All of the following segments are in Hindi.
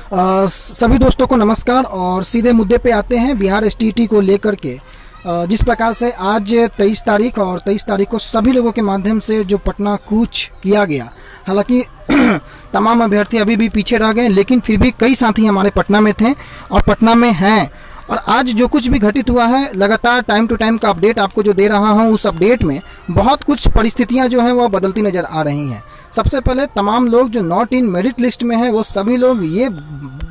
सभी दोस्तों को नमस्कार और सीधे मुद्दे पे आते हैं बिहार एसटीईटी को लेकर के। जिस प्रकार से आज 23 तारीख और 23 तारीख को सभी लोगों के माध्यम से जो पटना कूच किया गया, हालांकि तमाम अभ्यर्थी अभी भी पीछे रह गए, लेकिन फिर भी कई साथी हमारे पटना में थे और पटना में हैं। और आज जो कुछ भी घटित हुआ है, लगातार टाइम टू टाइम का अपडेट आपको जो दे रहा हूं, उस अपडेट में बहुत कुछ परिस्थितियां जो हैं वो बदलती नज़र आ रही हैं। सबसे पहले तमाम लोग जो नॉट इन मेरिट लिस्ट में हैं, वो सभी लोग ये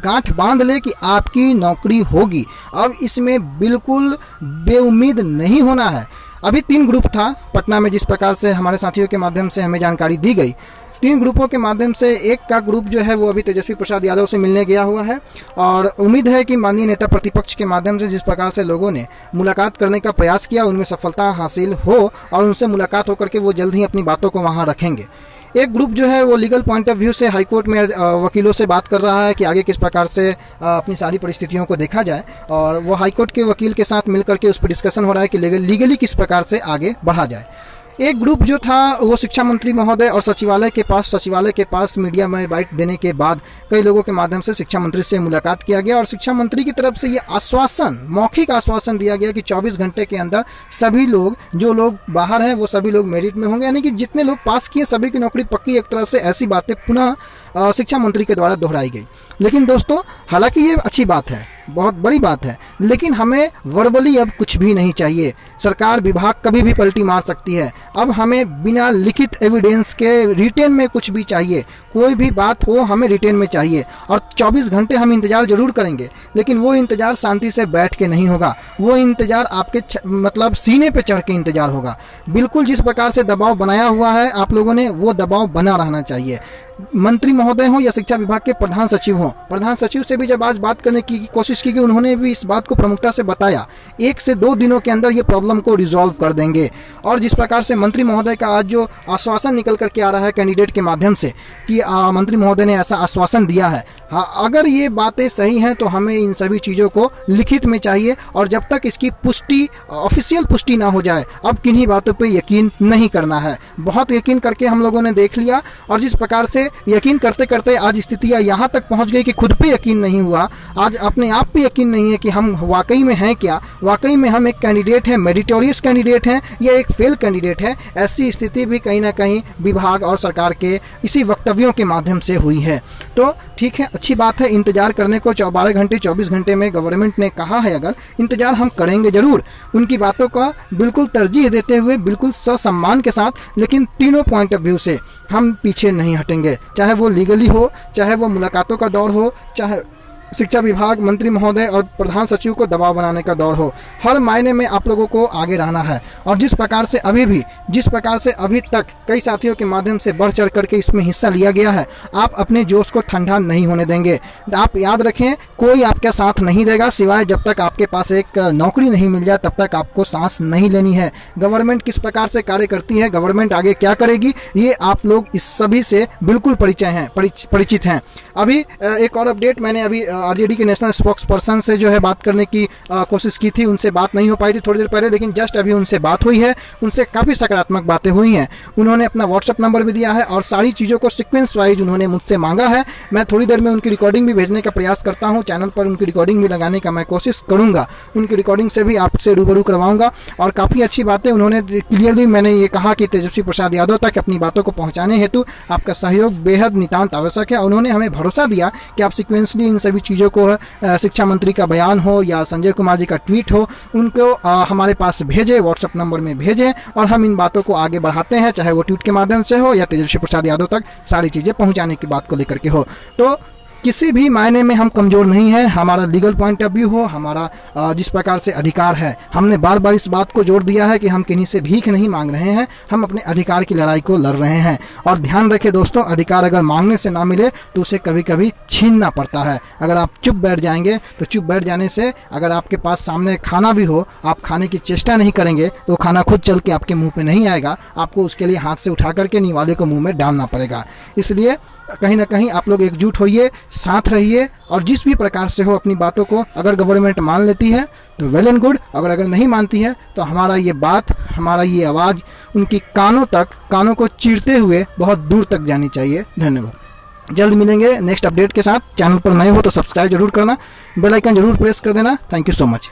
गांठ बांध ले कि आपकी नौकरी होगी। अब इसमें बिल्कुल बेउम्मीद नहीं होना है। अभी 3 ग्रुप था पटना में, जिस प्रकार से हमारे साथियों के माध्यम से हमें जानकारी दी गई। 3 ग्रुपों के माध्यम से एक का ग्रुप जो है वो अभी तेजस्वी प्रसाद यादव से मिलने गया हुआ है और उम्मीद है कि माननीय नेता प्रतिपक्ष के माध्यम से जिस प्रकार से लोगों ने मुलाकात करने का प्रयास किया, उनमें सफलता हासिल हो और उनसे मुलाकात होकर के वो जल्द ही अपनी बातों को वहाँ रखेंगे। एक ग्रुप जो है वो लीगल पॉइंट ऑफ व्यू से हाईकोर्ट में वकीलों से बात कर रहा है कि आगे किस प्रकार से अपनी सारी परिस्थितियों को देखा जाए, और वो हाईकोर्ट के वकील के साथ मिलकर के उस पर डिस्कशन हो रहा है कि लीगली किस प्रकार से आगे बढ़ा जाए। एक ग्रुप जो था वो शिक्षा मंत्री महोदय और सचिवालय के पास मीडिया में बाइट देने के बाद कई लोगों के माध्यम से शिक्षा मंत्री से मुलाकात किया गया और शिक्षा मंत्री की तरफ से ये आश्वासन, मौखिक आश्वासन दिया गया कि 24 घंटे के अंदर सभी लोग, जो लोग बाहर हैं वो सभी लोग मेरिट में होंगे, यानी कि जितने लोग पास किए सभी की नौकरी पक्की। एक तरह से ऐसी बातें पुनः शिक्षा मंत्री के द्वारा दोहराई गई। लेकिन दोस्तों, हालांकि ये अच्छी बात है, बहुत बड़ी बात है, लेकिन हमें वर्बली अब कुछ भी नहीं चाहिए। सरकार विभाग कभी भी पलटी मार सकती है। अब हमें बिना लिखित एविडेंस के रिटेन में कुछ भी चाहिए, कोई भी बात हो हमें रिटेन में चाहिए। और 24 घंटे हम इंतज़ार जरूर करेंगे, लेकिन वो इंतज़ार शांति से बैठ के नहीं होगा। वो इंतज़ार आपके मतलब सीने पे चढ़ के इंतज़ार होगा। बिल्कुल जिस प्रकार से दबाव बनाया हुआ है आप लोगों ने, वो दबाव बना रहना चाहिए। मंत्री महोदय हो या शिक्षा विभाग के प्रधान सचिव हो, प्रधान सचिव से भी जब आज बात करने की कोशिश की गई, उन्होंने भी इस बात को प्रमुखता से बताया 1 से 2 दिनों के अंदर ये प्रॉब्लम को रिजॉल्व कर देंगे। और जिस प्रकार से मंत्री महोदय का आज जो आश्वासन निकल करके आ रहा है कैंडिडेट के माध्यम से कि मंत्री महोदय ने ऐसा आश्वासन दिया है, हाँ, अगर ये बातें सही हैं तो हमें इन सभी चीज़ों को लिखित में चाहिए। और जब तक इसकी पुष्टि, ऑफिशियल पुष्टि ना हो जाए, अब किन्हीं बातों पे यकीन नहीं करना है। बहुत यकीन करके हम लोगों ने देख लिया, और जिस प्रकार से यकीन करते करते आज स्थितियाँ यहाँ तक पहुँच गई कि खुद पे यकीन नहीं हुआ, आज अपने आप पे यकीन नहीं है कि हम वाकई में हैं क्या, वाकई में हम एक कैंडिडेट हैं, मेरिटोरियस कैंडिडेट हैं या एक फेल कैंडिडेट है। ऐसी स्थिति भी कहीं ना कहीं विभाग और सरकार के इसी वक्तव्यों के माध्यम से हुई है। तो ठीक है, अच्छी बात है, इंतजार करने को 12 घंटे 24 घंटे में गवर्नमेंट ने कहा है, अगर इंतजार हम करेंगे जरूर, उनकी बातों का बिल्कुल तरजीह देते हुए, बिल्कुल ससम्मान के साथ, लेकिन तीनों पॉइंट ऑफ व्यू से हम पीछे नहीं हटेंगे। चाहे वो लीगली हो, चाहे वो मुलाकातों का दौर हो, चाहे शिक्षा विभाग, मंत्री महोदय और प्रधान सचिव को दबाव बनाने का दौर हो, हर मायने में आप लोगों को आगे रहना है। और जिस प्रकार से अभी तक कई साथियों के माध्यम से बढ़ चढ़ करके इसमें हिस्सा लिया गया है, आप अपने जोश को ठंडा नहीं होने देंगे। आप याद रखें, कोई आपका साथ नहीं देगा, सिवाय जब तक आपके पास एक नौकरी नहीं मिल जाए तब तक आपको सांस नहीं लेनी है। गवर्नमेंट किस प्रकार से कार्य करती है, गवर्नमेंट आगे क्या करेगी, ये आप लोग इस सभी से बिल्कुल परिचित हैं। अभी एक और अपडेट, मैंने अभी आरजेडी के नेशनल स्पोक्स पर्सन से जो है बात करने की कोशिश की थी, उनसे बात नहीं हो पाई थी थोड़ी देर पहले, लेकिन जस्ट अभी उनसे बात हुई है। उनसे काफ़ी सकारात्मक बातें हुई हैं। उन्होंने अपना व्हाट्सएप नंबर भी दिया है और सारी चीज़ों को सीक्वेंस वाइज उन्होंने मुझसे मांगा है। मैं थोड़ी देर में उनकी रिकॉर्डिंग भी भेजने का प्रयास करता हूँ, चैनल पर उनकी रिकॉर्डिंग भी लगाने का मैं कोशिश करूँगा। उनकी रिकॉर्डिंग से भी आपसे रूबरू करवाऊँगा। और काफ़ी अच्छी बातें उन्होंने क्लियरली, मैंने ये कहा कि तेजस्वी प्रसाद यादव तक अपनी बातों को पहुँचाने हेतु आपका सहयोग बेहद नितांत आवश्यक है। उन्होंने हमें भरोसा दिया कि आप सिक्वेंसली इन सभी चीज़ों को, शिक्षा मंत्री का बयान हो या संजय कुमार जी का ट्वीट हो, उनको हमारे पास भेजें, व्हाट्सएप नंबर में भेजें और हम इन बातों को आगे बढ़ाते हैं, चाहे वो ट्वीट के माध्यम से हो या तेजस्वी प्रसाद यादव तक सारी चीज़ें पहुंचाने की बात को लेकर के हो। तो किसी भी मायने में हम कमज़ोर नहीं हैं। हमारा लीगल पॉइंट ऑफ व्यू हो, हमारा जिस प्रकार से अधिकार है, हमने बार बार इस बात को जोड़ दिया है कि हम किन्हीं से भीख नहीं मांग रहे हैं, हम अपने अधिकार की लड़ाई को लड़ रहे हैं। और ध्यान रखें दोस्तों, अधिकार अगर मांगने से ना मिले तो उसे कभी कभी छीनना पड़ता है। अगर आप चुप बैठ जाएंगे तो चुप बैठ जाने से, अगर आपके पास सामने खाना भी हो, आप खाने की चेष्टा नहीं करेंगे तो खाना खुद चल के आपके मुँह पर नहीं आएगा, आपको उसके लिए हाथ से उठा करके निवाले को मुँह में डालना पड़ेगा। इसलिए कहीं ना कहीं आप लोग एकजुट होइए, साथ रहिए और जिस भी प्रकार से हो अपनी बातों को अगर गवर्नमेंट मान लेती है तो वेल एंड गुड, अगर नहीं मानती है तो हमारा ये बात, हमारा ये आवाज़ उनकी कानों को चीरते हुए बहुत दूर तक जानी चाहिए। धन्यवाद। जल्द मिलेंगे नेक्स्ट अपडेट के साथ। चैनल पर नए हो तो सब्सक्राइब जरूर करना, बेल आइकन जरूर प्रेस कर देना। Thank you so much.